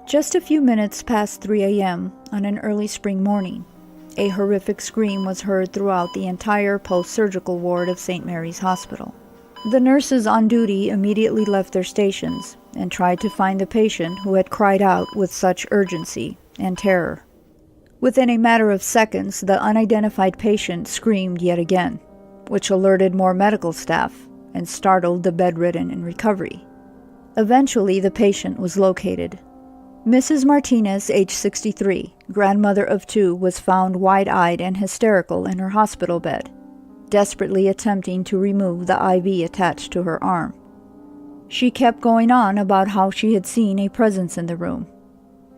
Just a few minutes past 3 a.m. on an early spring morning, a horrific scream was heard throughout the entire post-surgical ward of St. Mary's Hospital. The nurses on duty immediately left their stations and tried to find the patient who had cried out with such urgency and terror. Within a matter of seconds, the unidentified patient screamed yet again, which alerted more medical staff and startled the bedridden in recovery. Eventually, the patient was located. Mrs. Martinez, age 63, grandmother of 2, was found wide-eyed and hysterical in her hospital bed, desperately attempting to remove the IV attached to her arm. She kept going on about how she had seen a presence in the room,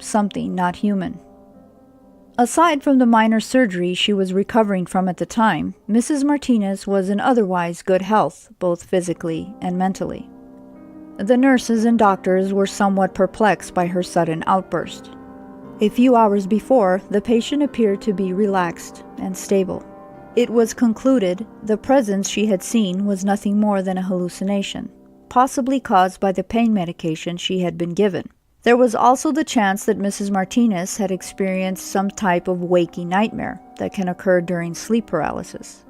something not human. Aside from the minor surgery she was recovering from at the time, Mrs. Martinez was in otherwise good health, both physically and mentally. The nurses and doctors were somewhat perplexed by her sudden outburst. A few hours before, the patient appeared to be relaxed and stable. It was concluded the presence she had seen was nothing more than a hallucination, possibly caused by the pain medication she had been given. There was also the chance that Mrs. Martinez had experienced some type of waking nightmare that can occur during sleep paralysis.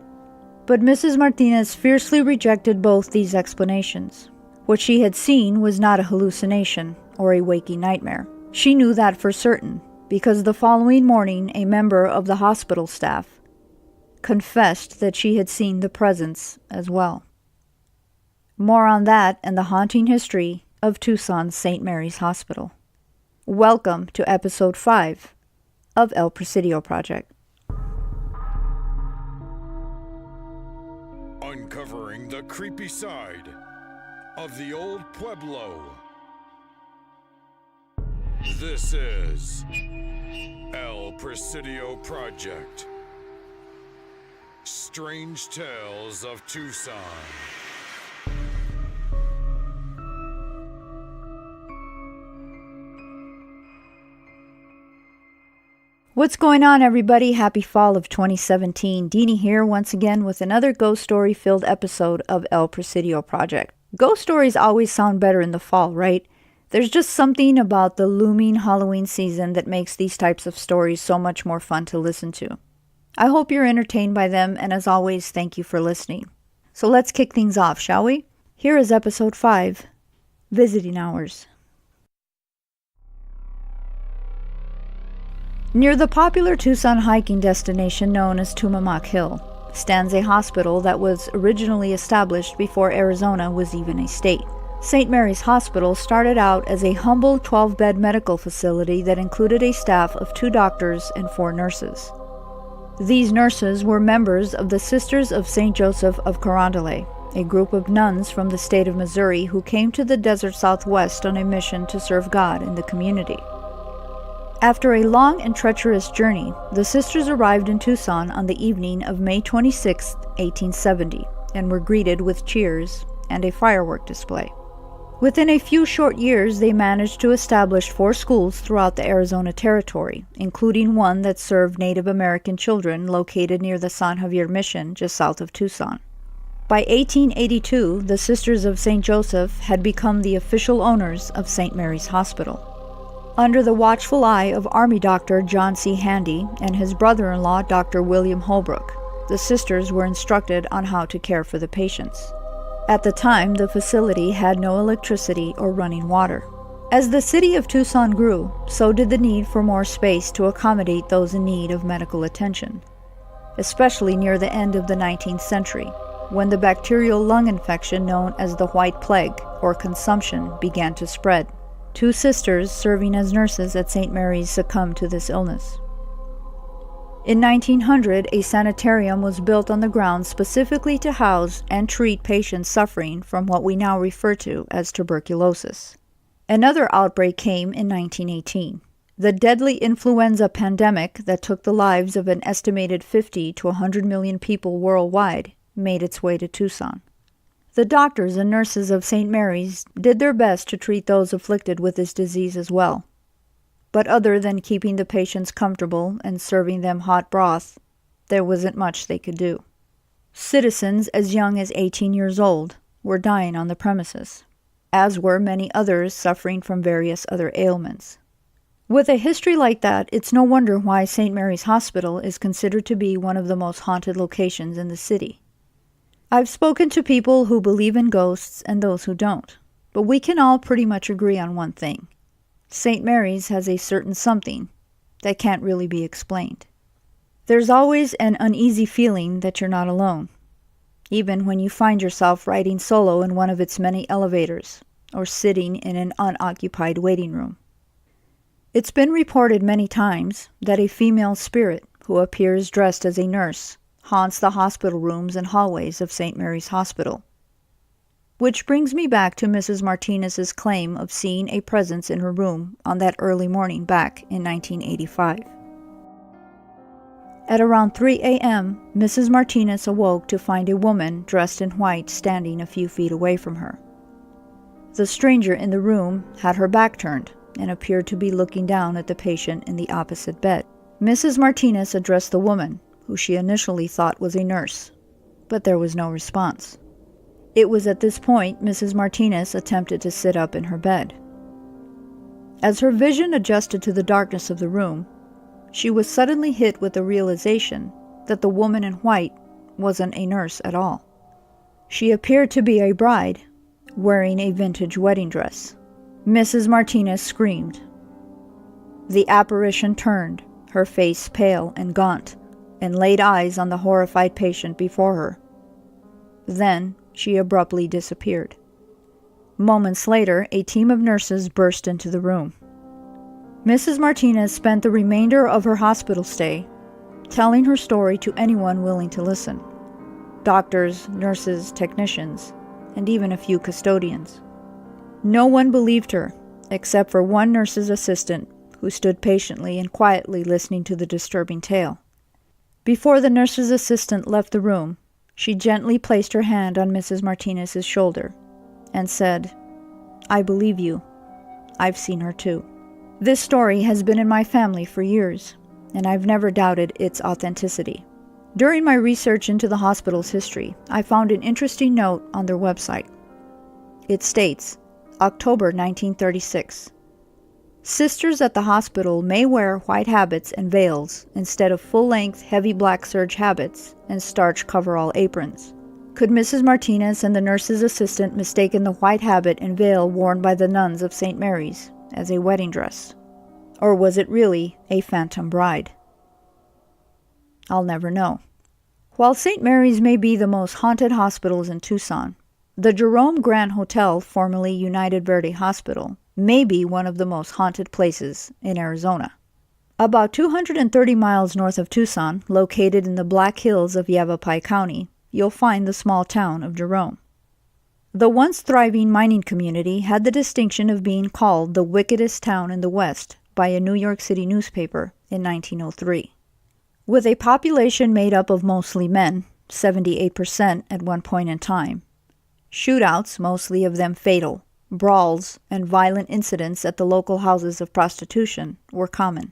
But Mrs. Martinez fiercely rejected both these explanations. What she had seen was not a hallucination or a waking nightmare. She knew that for certain, because the following morning a member of the hospital staff confessed that she had seen the presence as well. More on that and the haunting history of Tucson's St. Mary's Hospital. Welcome to Episode 5 of El Presidio Project. Uncovering the creepy side of the old Pueblo. This is El Presidio Project. Strange Tales of Tucson. What's going on, everybody? Happy fall of 2017. Dini here once again with another ghost story filled episode of El Presidio Project. Ghost stories always sound better in the fall, right? There's just something about the looming Halloween season that makes these types of stories so much more fun to listen to. I hope you're entertained by them, and as always, thank you for listening. So let's kick things off, shall we? Here is Episode 5, Visiting Hours. Near the popular Tucson hiking destination known as Tumamoc Hill stands a hospital that was originally established before Arizona was even a state. St. Mary's Hospital started out as a humble 12-bed medical facility that included a staff of 2 doctors and 4 nurses. These nurses were members of the Sisters of St. Joseph of Carondelet, a group of nuns from the state of Missouri who came to the desert Southwest on a mission to serve God in the community. After a long and treacherous journey, the sisters arrived in Tucson on the evening of May 26, 1870, and were greeted with cheers and a firework display. Within a few short years, they managed to establish 4 schools throughout the Arizona territory, including one that served Native American children located near the San Javier Mission just south of Tucson. By 1882, the Sisters of St. Joseph had become the official owners of St. Mary's Hospital. Under the watchful eye of Army Doctor John C. Handy and his brother-in-law Dr. William Holbrook, the sisters were instructed on how to care for the patients. At the time, the facility had no electricity or running water. As the city of Tucson grew, so did the need for more space to accommodate those in need of medical attention, especially near the end of the 19th century, when the bacterial lung infection known as the White Plague, or consumption, began to spread. 2 sisters serving as nurses at St. Mary's succumbed to this illness. In 1900, a sanitarium was built on the grounds specifically to house and treat patients suffering from what we now refer to as tuberculosis. Another outbreak came in 1918. The deadly influenza pandemic that took the lives of an estimated 50 to 100 million people worldwide made its way to Tucson. The doctors and nurses of St. Mary's did their best to treat those afflicted with this disease as well. But other than keeping the patients comfortable and serving them hot broth, there wasn't much they could do. Citizens as young as 18 years old were dying on the premises, as were many others suffering from various other ailments. With a history like that, it's no wonder why St. Mary's Hospital is considered to be one of the most haunted locations in the city. I've spoken to people who believe in ghosts and those who don't, but we can all pretty much agree on one thing. St. Mary's has a certain something that can't really be explained. There's always an uneasy feeling that you're not alone, even when you find yourself riding solo in one of its many elevators or sitting in an unoccupied waiting room. It's been reported many times that a female spirit who appears dressed as a nurse haunts the hospital rooms and hallways of St. Mary's Hospital. Which brings me back to Mrs. Martinez's claim of seeing a presence in her room on that early morning back in 1985. At around 3 a.m., Mrs. Martinez awoke to find a woman dressed in white standing a few feet away from her. The stranger in the room had her back turned and appeared to be looking down at the patient in the opposite bed. Mrs. Martinez addressed the woman, who she initially thought was a nurse, but there was no response. It was at this point Mrs. Martinez attempted to sit up in her bed. As her vision adjusted to the darkness of the room, she was suddenly hit with the realization that the woman in white wasn't a nurse at all. She appeared to be a bride, wearing a vintage wedding dress. Mrs. Martinez screamed. The apparition turned, her face pale and gaunt, and laid eyes on the horrified patient before her. Then she abruptly disappeared. Moments later, a team of nurses burst into the room. Mrs. Martinez spent the remainder of her hospital stay telling her story to anyone willing to listen. Doctors, nurses, technicians, and even a few custodians. No one believed her, except for one nurse's assistant, who stood patiently and quietly listening to the disturbing tale. Before the nurse's assistant left the room, she gently placed her hand on Mrs. Martinez's shoulder and said, "I believe you. I've seen her too." This story has been in my family for years, and I've never doubted its authenticity. During my research into the hospital's history, I found an interesting note on their website. It states, October 1936. Sisters at the hospital may wear white habits and veils instead of full-length heavy black serge habits and starch coverall aprons. Could Mrs. Martinez and the nurse's assistant mistaken the white habit and veil worn by the nuns of St. Mary's as a wedding dress? Or was it really a phantom bride? I'll never know. While St. Mary's may be the most haunted hospitals in Tucson, the Jerome Grand Hotel, formerly United Verde Hospital, may be one of the most haunted places in Arizona. About 230 miles north of Tucson, located in the Black Hills of Yavapai County, you'll find the small town of Jerome. The once thriving mining community had the distinction of being called the wickedest town in the West by a New York City newspaper in 1903. With a population made up of mostly men, 78% at one point in time, shootouts, mostly of them fatal, brawls, and violent incidents at the local houses of prostitution were common.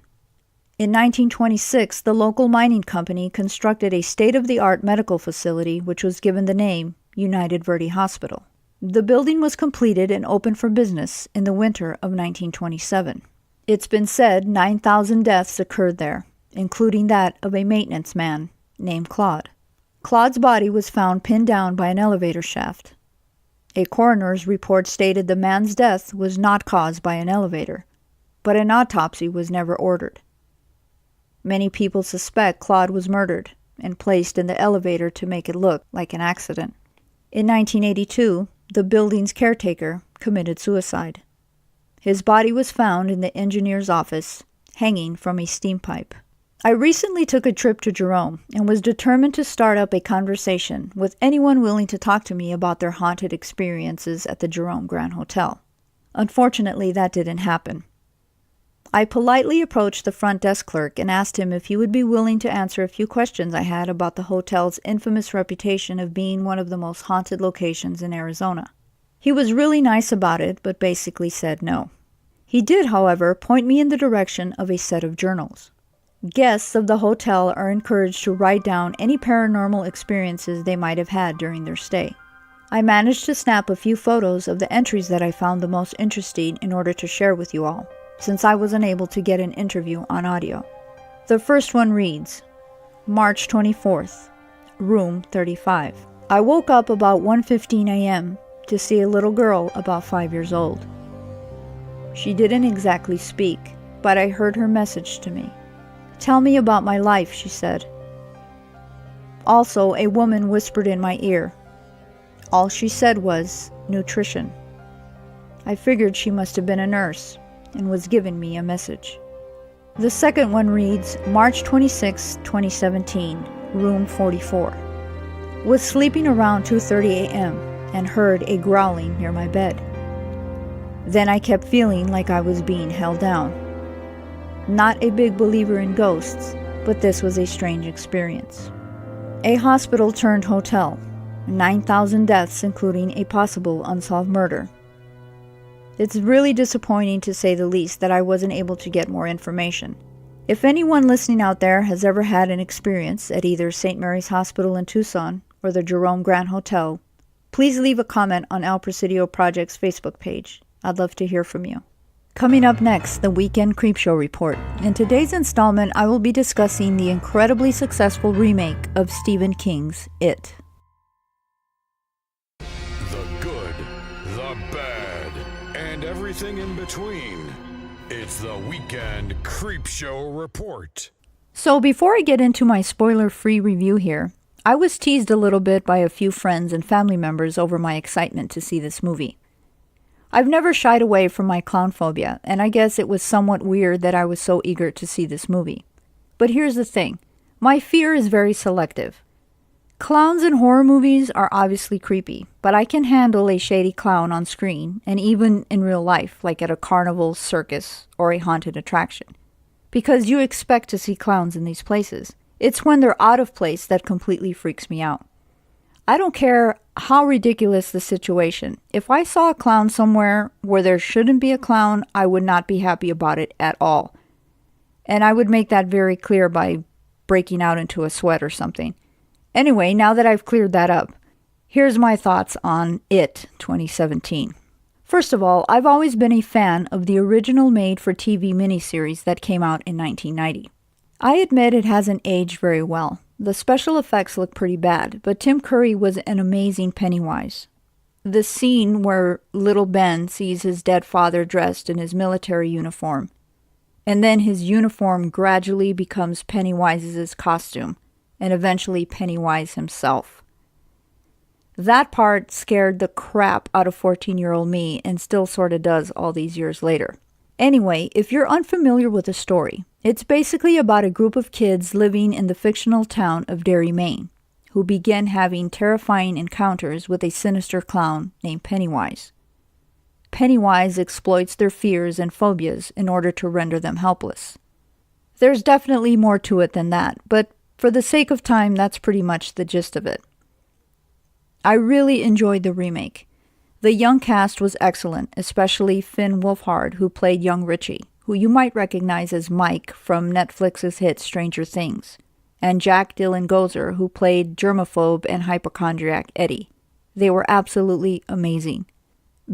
In 1926, the local mining company constructed a state-of-the-art medical facility which was given the name United Verde Hospital. The building was completed and opened for business in the winter of 1927. It's been said 9,000 deaths occurred there, including that of a maintenance man named Claude. Claude's body was found pinned down by an elevator shaft. A coroner's report stated the man's death was not caused by an elevator, but an autopsy was never ordered. Many people suspect Claude was murdered and placed in the elevator to make it look like an accident. In 1982, the building's caretaker committed suicide. His body was found in the engineer's office, hanging from a steam pipe. I recently took a trip to Jerome and was determined to start up a conversation with anyone willing to talk to me about their haunted experiences at the Jerome Grand Hotel. Unfortunately, that didn't happen. I politely approached the front desk clerk and asked him if he would be willing to answer a few questions I had about the hotel's infamous reputation of being one of the most haunted locations in Arizona. He was really nice about it, but basically said no. He did, however, point me in the direction of a set of journals. Guests of the hotel are encouraged to write down any paranormal experiences they might have had during their stay. I managed to snap a few photos of the entries that I found the most interesting in order to share with you all. since I was unable to get an interview on audio. The first one reads, March 24th, room 35. I woke up about 1:15 a.m. to see a little girl about 5 years old. She didn't exactly speak, but I heard her message to me. Tell me about my life, she said. Also, a woman whispered in my ear. All she said was, nutrition. I figured she must have been a nurse and was giving me a message. The second one reads, March 26, 2017, room 44. Was sleeping around 2:30 a.m. and heard a growling near my bed. Then I kept feeling like I was being held down. Not a big believer in ghosts, but this was a strange experience. A hospital turned hotel. 9,000 deaths, including a possible unsolved murder. It's really disappointing, to say the least, that I wasn't able to get more information. If anyone listening out there has ever had an experience at either St. Mary's Hospital in Tucson or the Jerome Grand Hotel, please leave a comment on El Presidio Project's Facebook page. I'd love to hear from you. Coming up next, the Weekend Creepshow Report. In today's installment, I will be discussing the incredibly successful remake of Stephen King's It. The good, the bad, and everything in between. It's the Weekend Creepshow Report. So before I get into my spoiler-free review here, I was teased a little bit by a few friends and family members over my excitement to see this movie. I've never shied away from my clown phobia, and I guess it was somewhat weird that I was so eager to see this movie. But here's the thing. My fear is very selective. Clowns in horror movies are obviously creepy, but I can handle a shady clown on screen, and even in real life, like at a carnival, circus, or a haunted attraction. Because you expect to see clowns in these places. It's when they're out of place that completely freaks me out. I don't care how ridiculous the situation. If I saw a clown somewhere where there shouldn't be a clown, I would not be happy about it at all. And I would make that very clear by breaking out into a sweat or something. Anyway, now that I've cleared that up, here's my thoughts on It 2017. First of all, I've always been a fan of the original made-for-TV miniseries that came out in 1990. I admit it hasn't aged very well. The special effects look pretty bad, but Tim Curry was an amazing Pennywise. The scene where little Ben sees his dead father dressed in his military uniform, and then his uniform gradually becomes Pennywise's costume, and eventually Pennywise himself. That part scared the crap out of 14-year-old me and still sorta does all these years later. Anyway, if you're unfamiliar with the story, it's basically about a group of kids living in the fictional town of Derry, Maine, who begin having terrifying encounters with a sinister clown named Pennywise. Pennywise exploits their fears and phobias in order to render them helpless. There's definitely more to it than that, but for the sake of time, that's pretty much the gist of it. I really enjoyed the remake. The young cast was excellent, especially Finn Wolfhard, who played young Richie, who you might recognize as Mike from Netflix's hit Stranger Things, and Jack Dylan Gozer, who played germaphobe and hypochondriac Eddie. They were absolutely amazing.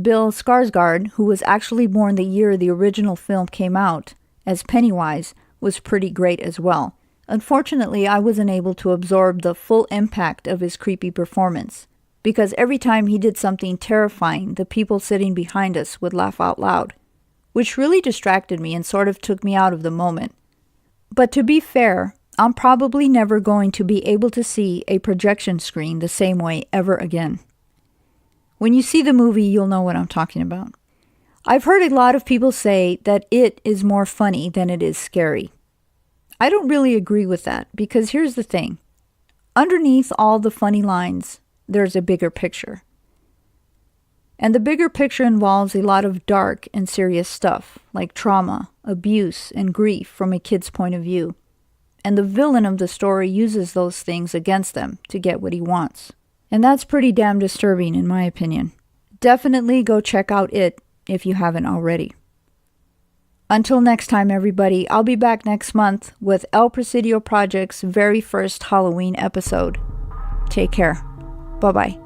Bill Skarsgård, who was actually born the year the original film came out, as Pennywise, was pretty great as well. Unfortunately, I wasn't able to absorb the full impact of his creepy performance, because every time he did something terrifying, the people sitting behind us would laugh out loud, which really distracted me and sort of took me out of the moment. But to be fair, I'm probably never going to be able to see a projection screen the same way ever again. When you see the movie, you'll know what I'm talking about. I've heard a lot of people say that it is more funny than it is scary. I don't really agree with that, because here's the thing. Underneath all the funny lines, there's a bigger picture. And the bigger picture involves a lot of dark and serious stuff, like trauma, abuse, and grief from a kid's point of view. And the villain of the story uses those things against them to get what he wants. And that's pretty damn disturbing in my opinion. Definitely go check out It if you haven't already. Until next time, everybody, I'll be back next month with El Presidio Project's very first Halloween episode. Take care. Bye-bye.